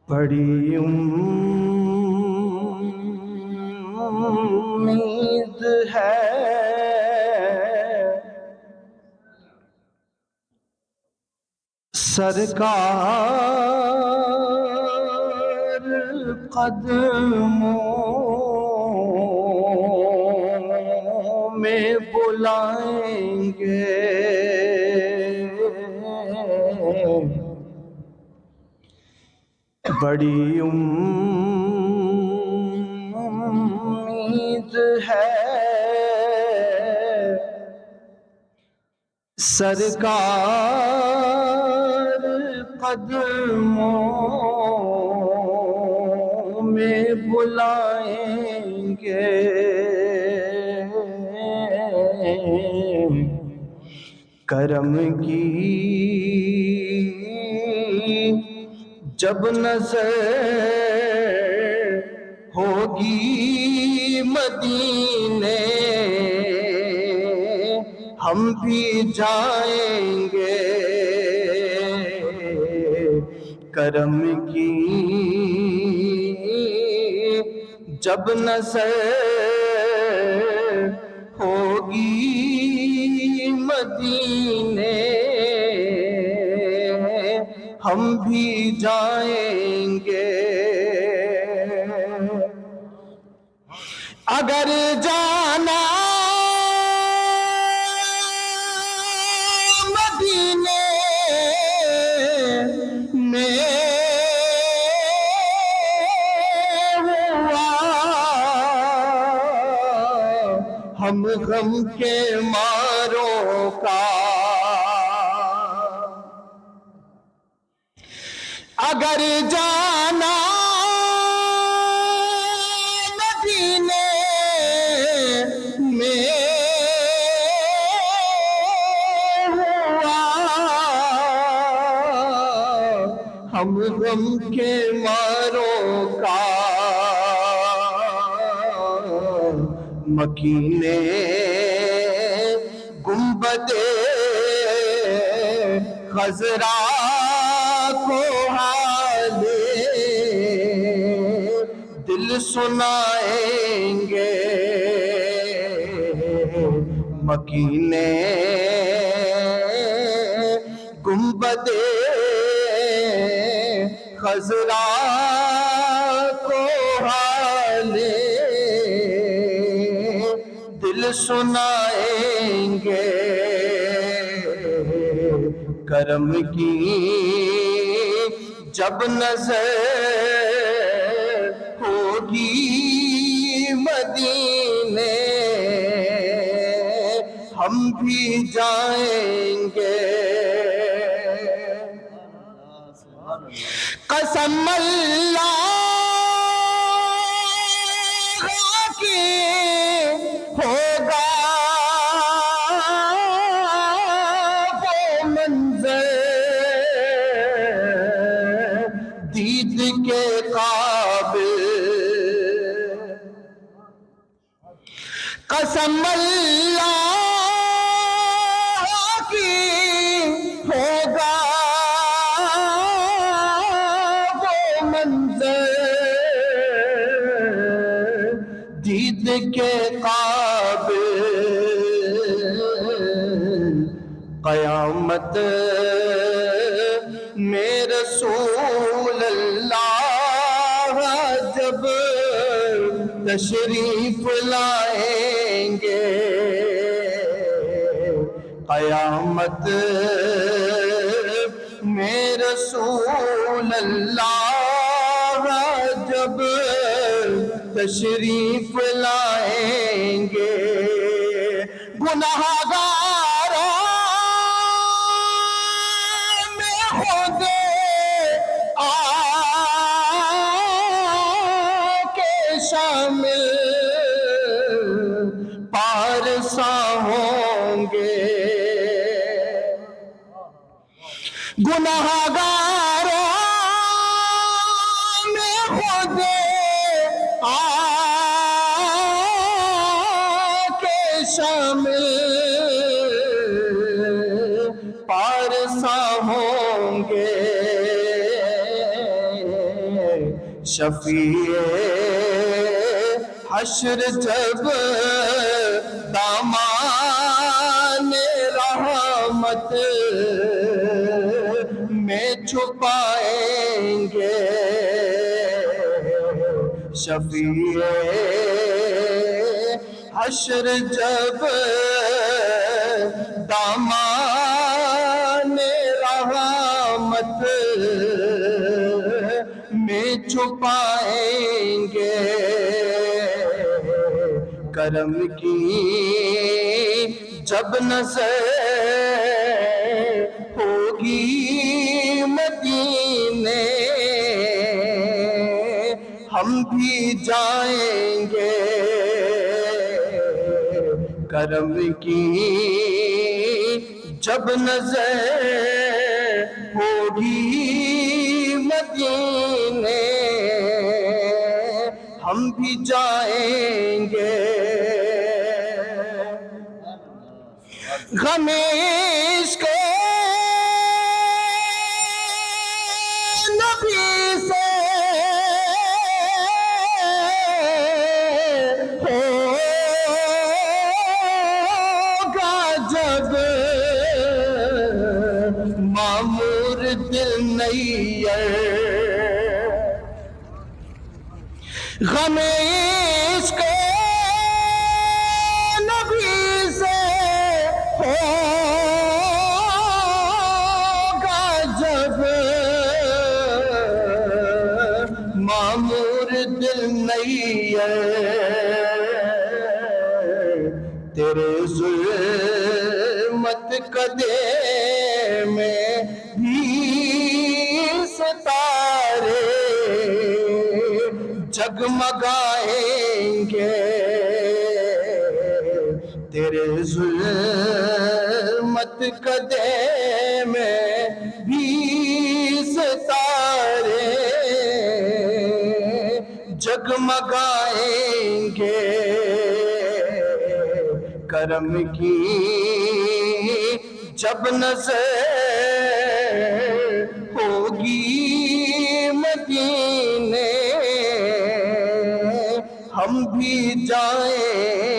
بڑی امید ہے سرکار قدموں میں بلائیں گے، بڑی امید ہے سرکار قدموں میں بلائیں گے، کرم کی جب نظر ہوگی مدینے ہم بھی جائیں گے، کرم کی جب نظر ہوگی مدینے ہم بھی جائیں گے، اگر جانا مدینے میں ہوا ہم غم کے ماروں کا، اگر جانا مدینے میں ہوا ہم غم کے ماروں کا، مکینے گنبد خضرا کو حال دل سنائیں گے، مکینے گنبد خضرا کو حال دل سنائیں گے، کرم کی جب نظر ہوگی مدینے ہم بھی جائیں گے، قسم اللہ کی ہوگا وہ منظر دید کے قابل، قسم اللہ کی ہوگا وہ منظر دید کے قابل، قیامت میں رسول اللہ جب تشریف لائیں گے، قیامت میں رسول اللہ جب تشریف لائیں گے، گناہگاروں میں خود آ کے شامل پارسا ہوں گے، گناہگاروں میں خود آ کے شامل پارسا ہوں گے، شفیع حشر جب دامان رحمت میں چھپائیں گے، شفیع حشر جب دامان رحمت میں چھپائیں گے، کرم کی جب نظر ہوگی مدینے ہم بھی جائیں گے، کرم کی جب نظر ہوگی مدینے ہم بھی جائیں گے، غم عشق نبی سے ہوگا جب معمور دل نیر، غم عشق نبی سے ہوگا جب معمور دل نیر، تیرے ظلمت قدے میں بھی ستارے جگمگائیں گے، تیرے ظلمت قدے میں بھی ستارے جگمگائیں گے، کرم کی جب نظر ہوگی مدینے ہم بھی جائیں